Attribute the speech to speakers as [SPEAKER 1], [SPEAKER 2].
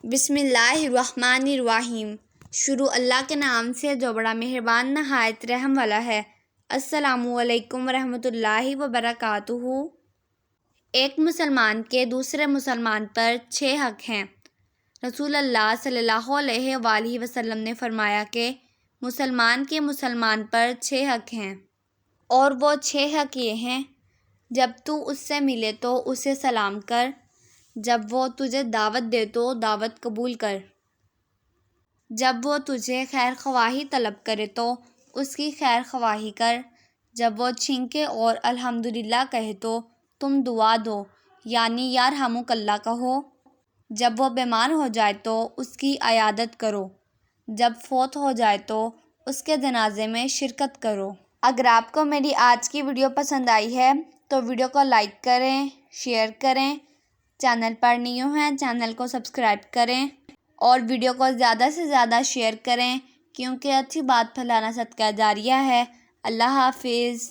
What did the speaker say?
[SPEAKER 1] بسم اللہ الرحمن الرحیم۔ شروع اللہ کے نام سے جو بڑا مہربان نہایت رحم والا ہے۔ السلام علیکم ورحمۃ اللہ وبرکاتہ۔ ایک مسلمان کے دوسرے مسلمان پر 6 حق ہیں۔ رسول اللہ صلی اللہ علیہ وآلہ وسلم نے فرمایا کہ مسلمان کے مسلمان پر 6 حق ہیں، اور وہ 6 حق یہ ہیں: جب تو اس سے ملے تو اسے سلام کر، جب وہ تجھے دعوت دے تو دعوت قبول کر، جب وہ تجھے خیر خواہی طلب کرے تو اس کی خیر خواہی کر، جب وہ چھینکے اور الحمدللہ کہے تو تم دعا دو یعنی یرحمک اللہ کہو، جب وہ بیمار ہو جائے تو اس کی عیادت کرو، جب فوت ہو جائے تو اس کے جنازے میں شرکت کرو۔ اگر آپ کو میری آج کی ویڈیو پسند آئی ہے تو ویڈیو کو لائک کریں، شیئر کریں، چینل پر نیو ہیں چینل کو سبسکرائب کریں، اور ویڈیو کو زیادہ سے زیادہ شیئر کریں، کیونکہ اچھی بات پھیلانا صدقہ جاریہ ہے۔ اللہ حافظ۔